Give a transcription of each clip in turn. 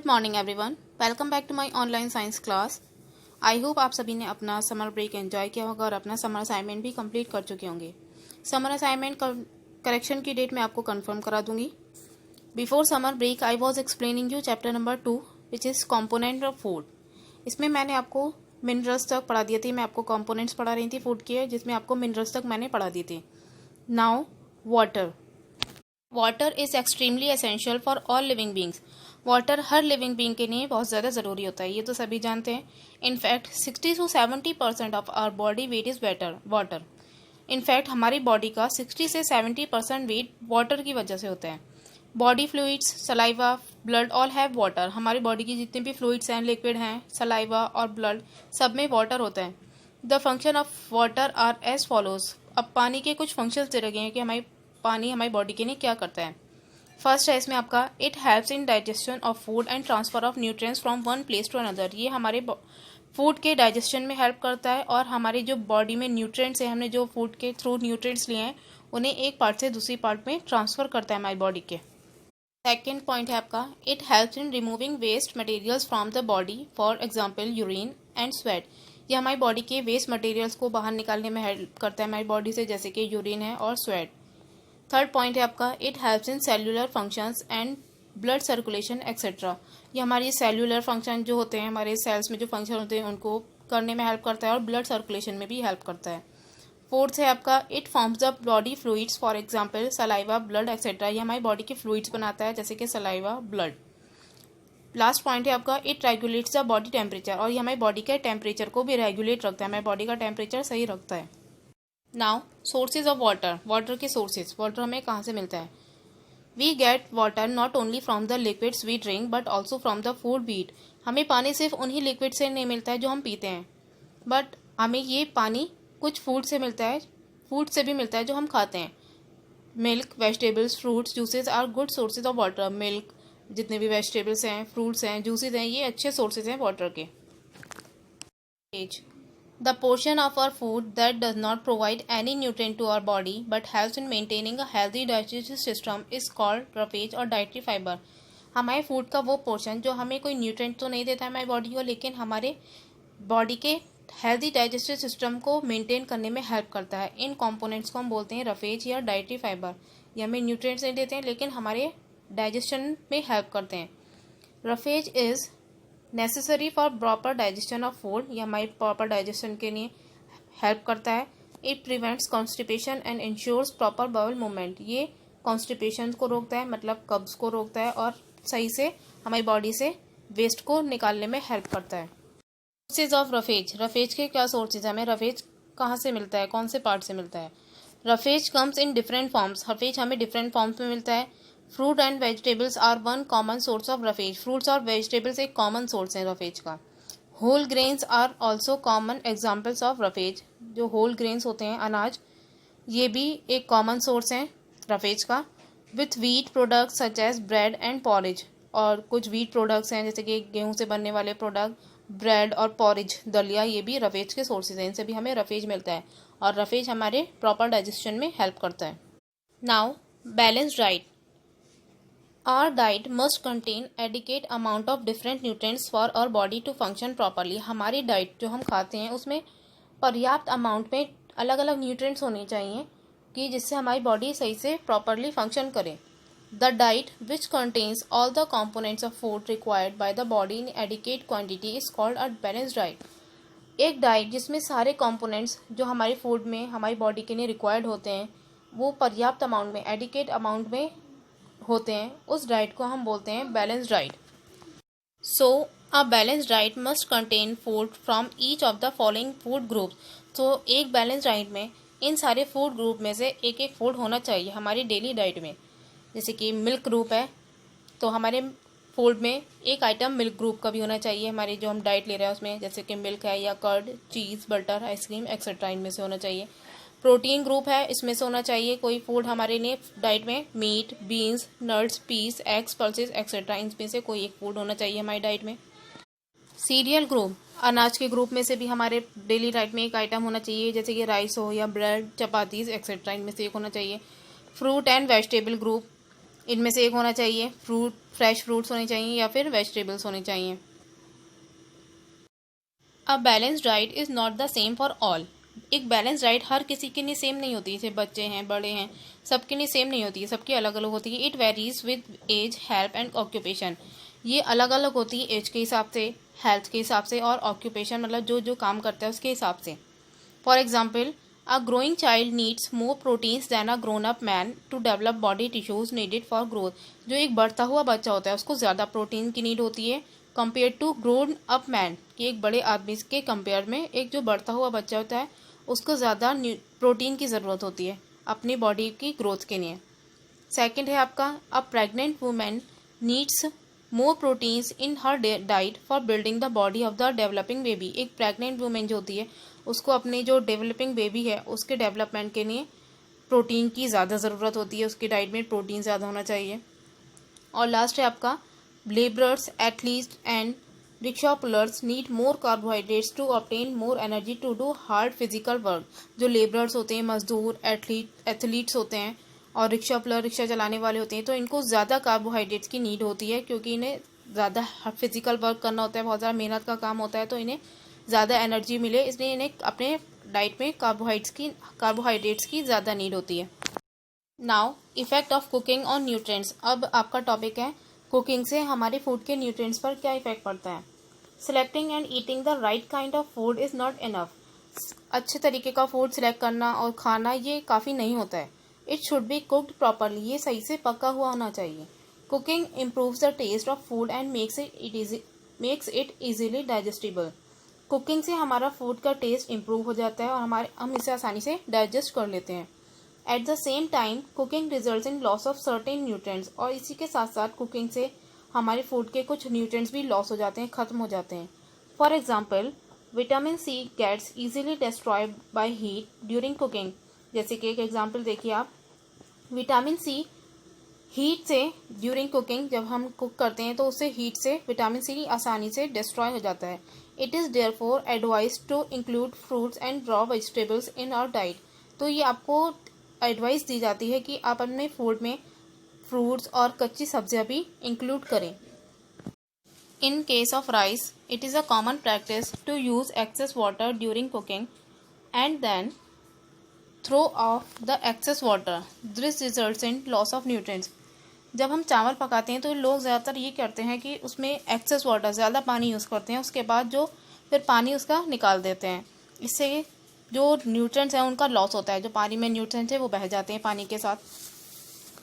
Good morning everyone, welcome back to my online science class. I hope आप सभी ने अपना समर ब्रेक एंजॉय किया होगा और अपना समर असाइनमेंट भी कंप्लीट कर चुके होंगे। समर असाइनमेंट करेक्शन की डेट मैं आपको कंफर्म करा दूंगी। Before summer break I was explaining you chapter number 2 which is component of food. इसमें मैंने आपको मिनरल्स तक पढ़ा दिए थे। मैं आपको कॉम्पोनेंट्स पढ़ा रही थी फूड के, जिसमें आपको मिनरल्स तक मैंने पढ़ा दिए थे। Now water. Water is extremely essential for all living beings. Water her living being के लिए बहुत ज़्यादा ज़रूरी होता है, ये तो सभी जानते हैं। In fact 60 to 70% of our body weight is water. In fact हमारी बॉडी का 60 से 70% वेट वाटर की वजह से होता है। Body fluids, saliva, blood all have water. हमारी बॉडी की जितने भी फ्लूइड्स हैं, लिक्विड हैं, सलाइवा और ब्लड, सब में वाटर होता है। The function of water are as follows. अब पानी के कुछ फंक्शंस दे रखे हैं कि पानी हमारी बॉडी के लिए क्या करता है। फर्स्ट है इसमें आपका it helps in digestion of food and transfer of nutrients from one place to another. ये हमारे फूड के डाइजेशन में हेल्प करता है और हमारी जो बॉडी में न्यूट्रिएंट्स है, हमने जो फूड के थ्रू न्यूट्रिएंट्स लिए हैं, उन्हें एक पार्ट से दूसरी पार्ट में ट्रांसफर करता है हमारी बॉडी के। सेकेंड पॉइंट है आपका it helps in removing waste materials from the body, for example urine and sweat. ये हमारी बॉडी के वेस्ट मटेरियल्स को बाहर निकालने में हेल्प करता है हमारी बॉडी से, जैसे कि यूरिन है और स्वेट। थर्ड पॉइंट है आपका it helps in cellular functions and blood circulation etcetera. ये हमारी सेल्यूलर फंक्शन जो होते हैं, हमारे सेल्स में जो फंक्शन होते हैं, उनको करने में हेल्प करता है और ब्लड सर्कुलेशन में भी हेल्प करता है। फोर्थ है आपका it forms the body fluids, for example saliva, blood etcetera. ये हमारी बॉडी के फ्लूइड्स बनाता है, जैसे कि सलाइवा, ब्लड। लास्ट पॉइंट है आपका it regulates the body temperature. और ये हमारी बॉडी के टेम्परेचर को भी रेगुलेट रखता है, हमारी बॉडी का टेम्परेचर सही रखता है। Now sources of water. Water के सोर्सेज, वाटर हमें कहाँ से मिलता है। We get water not only from the liquids we drink but also from the food we eat. हमें पानी सिर्फ उन्हीं लिक्विड से नहीं मिलता है जो हम पीते हैं, बट हमें ये पानी कुछ फूड से मिलता है, फूड से भी मिलता है जो हम खाते हैं। Milk, vegetables, fruits, juices are good sources of water. Milk, जितने भी वेजिटेबल्स हैं, फ्रूट्स हैं, जूसेज हैं, ये अच्छे सोर्सेज हैं वाटर के। The portion of our food that does not provide any nutrient to our body but helps in maintaining a healthy digestive system is called roughage और dietary fiber। हमारे food का वो portion जो हमें कोई nutrient तो नहीं देता है हमारी बॉडी को, लेकिन हमारे बॉडी के हेल्दी डाइजेस्टिव सिस्टम को मेंटेन करने में हेल्प करता है। इन कंपोनेंट्स को हम बोलते हैं रफेज या डाइटरी फाइबर। ये हमें न्यूट्रिएंट्स नहीं देते हैं, लेकिन हमारे डाइजेशन में हेल्प करते हैं। Roughage is necessary for proper digestion of food. ये हमारी प्रॉपर डाइजेशन के लिए हेल्प करता है। It prevents constipation and ensures proper bowel movement. ये कॉन्स्टिपेशन को रोकता है, मतलब कब्ज को रोकता है, और सही से हमारी बॉडी से वेस्ट को निकालने में हेल्प करता है। Sources of roughage. रफेज के क्या सोर्सेज हैं, हमें रफेज कहाँ से मिलता है, कौन से पार्ट से मिलता है। Roughage comes in different forms. Roughage हमें डिफरेंट फॉर्म्स में मिलता है। Fruit and vegetables are one common source of roughage. Fruits और वेजिटेबल्स एक कॉमन सोर्स है रफेज का। Whole grains are also common examples of roughage. जो होल ग्रेन्स होते हैं, अनाज, ये भी एक कॉमन सोर्स है रफेज का। With wheat products such as bread and porridge. और कुछ व्हीट प्रोडक्ट्स हैं, जैसे कि गेहूं से बनने वाले प्रोडक्ट, ब्रेड और पॉरेज, दलिया, ये भी रफेज के सोर्सेज हैं। इनसे भी हमें रफेज मिलता है और रफेज हमारे प्रॉपर डाइजेशन में हेल्प करता है। Now balanced diet. Our diet must contain adequate amount of different nutrients for our body to function properly। हमारी डाइट जो हम खाते हैं उसमें पर्याप्त अमाउंट में अलग अलग न्यूट्रिएंट्स होने चाहिए कि जिससे हमारी बॉडी सही से प्रॉपरली फंक्शन करे। The diet which contains all the components of food required by the body in adequate quantity is called a balanced diet। एक डाइट जिसमें सारे कंपोनेंट्स जो हमारे फूड में हमारी बॉडी के लिए रिक्वायर्ड होते हैं वो पर्याप्त अमाउंट में, एडिकेट अमाउंट में होते हैं, उस डाइट को हम बोलते हैं balance diet. So a balance diet must contain food from each of the following food groups. तो एक बैलेंस डाइट में इन सारे फूड ग्रुप में से एक एक फूड होना चाहिए हमारी डेली डाइट में। जैसे कि मिल्क ग्रुप है, तो हमारे फूड में एक आइटम मिल्क ग्रुप का भी होना चाहिए हमारी जो हम डाइट ले रहे हैं उसमें, जैसे कि मिल्क है या कर्ड, चीज़, बटर, आइसक्रीम एक्सेट्रा, इनमें से होना चाहिए। प्रोटीन ग्रुप है, इसमें से होना चाहिए कोई फूड हमारे लिए डाइट में, meat, beans, nuts, peas, eggs, pulses etcetera, इनमें से कोई एक फूड होना चाहिए हमारी डाइट में। सीरियल ग्रुप, अनाज के ग्रुप में से भी हमारे डेली डाइट में एक आइटम होना चाहिए, जैसे कि राइस हो या ब्रेड, चपातीज एक्सेट्रा, इनमें से एक होना चाहिए। फ्रूट एंड वेजिटेबल ग्रुप, इनमें से एक होना चाहिए, फ्रेश फ्रूट्स होने चाहिए या फिर वेजिटेबल्स होने चाहिए। A balance diet is not the same for all. एक बैलेंस डाइट हर किसी के लिए सेम नहीं होती, जैसे बच्चे हैं, बड़े हैं, सबके लिए सेम नहीं होती है, सबकी अलग अलग होती है। It varies with age, health and occupation. ये अलग अलग होती है एज के हिसाब से, हेल्थ के हिसाब से और ऑक्यूपेशन मतलब जो जो काम करता है उसके हिसाब से। For example, a growing child needs more proteins than a grown up man to develop body tissues needed for growth. जो एक बढ़ता हुआ बच्चा होता है उसको ज़्यादा प्रोटीन की नीड होती है compare to grown up man, कि एक बड़े आदमी के कंपेयर में एक जो बढ़ता हुआ बच्चा होता है उसको ज़्यादा प्रोटीन की ज़रूरत होती है अपनी बॉडी की ग्रोथ के लिए। सेकंड है आपका, अ pregnant women needs more proteins in her diet for building the body of the developing baby. एक प्रेग्नेंट वुमेन जो होती है उसको अपनी जो डेवलपिंग बेबी है उसके डेवलपमेंट के लिए प्रोटीन की ज़्यादा ज़रूरत होती है, उसकी डाइट में प्रोटीन ज़्यादा होना चाहिए। और लास्ट है आपका, labourers, athletes and rickshaw pullers need more carbohydrates to obtain more energy to do hard physical work. जो लेबरर्स होते हैं, मजदूर, एथलीट्स होते हैं और रिक्शा पुलर, रिक्शा चलाने वाले होते हैं, तो इनको ज़्यादा कार्बोहाइड्रेट्स की नीड होती है क्योंकि इन्हें ज़्यादा फिजिकल वर्क करना होता है, बहुत ज़्यादा मेहनत का काम होता है, तो इन्हें ज़्यादा एनर्जी मिले इसलिए इन्हें अपने डाइट में कार्बोहाइड्रेट्स की ज़्यादा नीड होती है। Now effect of cooking on nutrients. अब आपका टॉपिक है कुकिंग से हमारे फूड के न्यूट्रिएंट्स पर क्या इफेक्ट पड़ता है। Selecting and eating the right kind of food is not enough. अच्छे तरीके का फूड सिलेक्ट करना और खाना ये काफ़ी नहीं होता है। It should be cooked properly, ये सही से पका हुआ होना चाहिए। Cooking improves the taste of food and makes it easily digestible. Cooking से हमारा फूड का टेस्ट इम्प्रूव हो जाता है और हम इसे आसानी से डाइजेस्ट कर लेते हैं। At the same time cooking results in loss of certain nutrients. और इसी के साथ साथ कुकिंग से हमारे फूड के कुछ न्यूट्रिएंट्स भी लॉस हो जाते हैं, खत्म हो जाते हैं। For example, vitamin C gets easily destroyed by heat during cooking. जैसे कि एक एग्जाम्पल देखिए आप, विटामिन सी हीट से ड्यूरिंग कुकिंग, जब हम कुक करते हैं तो उससे हीट से विटामिन सी आसानी से डिस्ट्रॉय हो जाता है। It is therefore advise to include fruits and raw vegetables in our diet. तो ये आपको एडवाइस दी जाती है कि आप अपने फूड में फ्रूट्स और कच्ची सब्जियां भी इंक्लूड करें। In case of rice, it is a common practice to use excess water during cooking and then throw off the excess water. This results in loss of nutrients. जब हम चावल पकाते हैं तो लोग ज़्यादातर ये करते हैं कि उसमें एक्सेस वाटर, ज़्यादा पानी यूज़ करते हैं, उसके बाद जो फिर पानी उसका निकाल देते हैं। इससे जो न्यूट्रिएंट्स हैं उनका लॉस होता है, जो पानी में न्यूट्रिएंट्स है वो बह जाते हैं पानी के साथ।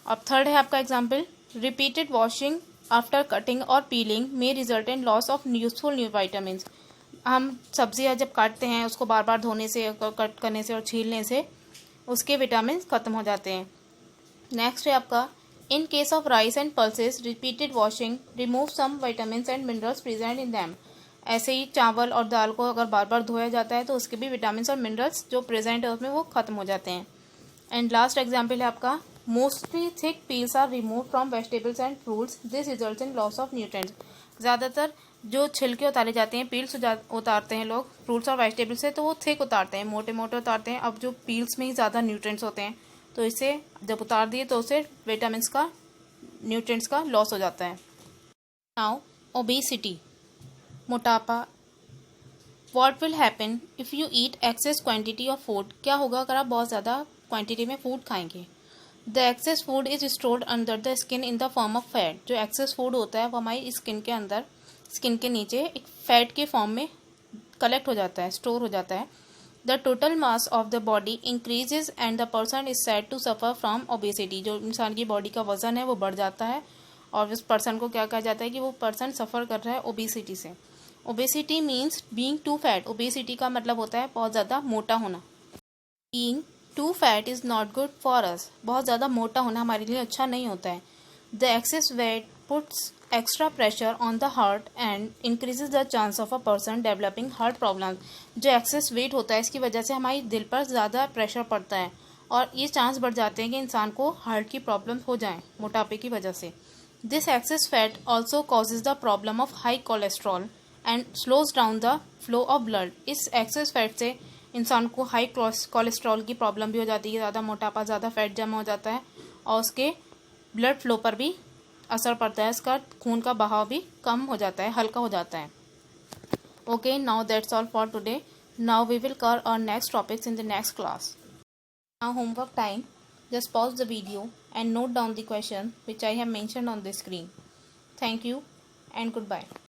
अब थर्ड है आपका example, repeated washing after cutting और पीलिंग में result in loss of useful new vitamin. हम सब्जियां जब काटते हैं उसको बार बार धोने से, कट करने से और छीलने से उसके विटामिन खत्म हो जाते हैं। नेक्स्ट है आपका, in case of rice and pulses repeated washing remove some vitamin and minerals present in them. ऐसे ही चावल और दाल को अगर बार बार धोया जाता है तो उसके भी विटामिन और मिनरल्स जो प्रेजेंट है उसमें वो खत्म हो जाते हैं। एंड लास्ट एग्जाम्पल है आपका, mostly thick peels are remove from vegetables and fruits, this results in loss of nutrients. ज़्यादातर जो छिलके उतारे जाते हैं, पील्स उतारते हैं लोग फ्रूट्स और वेजिटेबल्स से, तो वो थिक उतारते हैं, मोटे मोटे उतारते हैं। अब जो पील्स में ही ज़्यादा न्यूट्रिएंट्स होते हैं तो इसे जब उतार दिए तो उससे विटामिन का, न्यूट्रिएंट्स का लॉस हो जाता है। नाउ ओबेसिटी, मोटापा। What will happen if you eat axis quantity of food. क्या होगा अगर आप बहुत ज़्यादा क्वान्टिटी में फूड खाएंगे। The excess food is stored under the skin in the form of fat. जो एक्सेस फूड होता है वो हमारी स्किन के अंदर, स्किन के नीचे एक फैट के फॉर्म में कलेक्ट हो जाता है, स्टोर हो जाता है। The total mass of the body increases and the person is said to suffer from obesity. जो इंसान की बॉडी का वजन है वो बढ़ जाता है और उस पर्सन को क्या कहा जाता है कि वो पर्सन सफ़र कर रहा है ओबेसिटी से। Obesity means being too fat. Obesity का मतलब होता है बहुत ज़्यादा मोटा होना। Being too fat is not good for us. बहुत ज़्यादा मोटा होना हमारे लिए अच्छा नहीं होता है। The access wait puts extra pressure on the heart and increases the chance of a person developing heart problem. जो एक्सेस वेट होता है इसकी वजह से हमारी दिल पर ज़्यादा प्रेशर पड़ता है और ये चांस बढ़ जाते हैं कि इंसान को हार्ट की प्रॉब्लम हो जाए मोटापे की वजह से। This access fat also causes the problem of high cholesterol and slows down the flow of blood. इस एक्सेस फैट से इंसान को हाई कोलेस्ट्रॉल की प्रॉब्लम भी हो जाती है, ज़्यादा मोटापा, ज़्यादा फैट जमा हो जाता है और उसके ब्लड फ्लो पर भी असर पड़ता है, इसका खून का बहाव भी कम हो जाता है, हल्का हो जाता है। Okay, now that's all for today. Now we will cover our next topics in the next class. Now homework time. Just pause the video and note down the question which I have mentioned on the screen. Thank you and goodbye.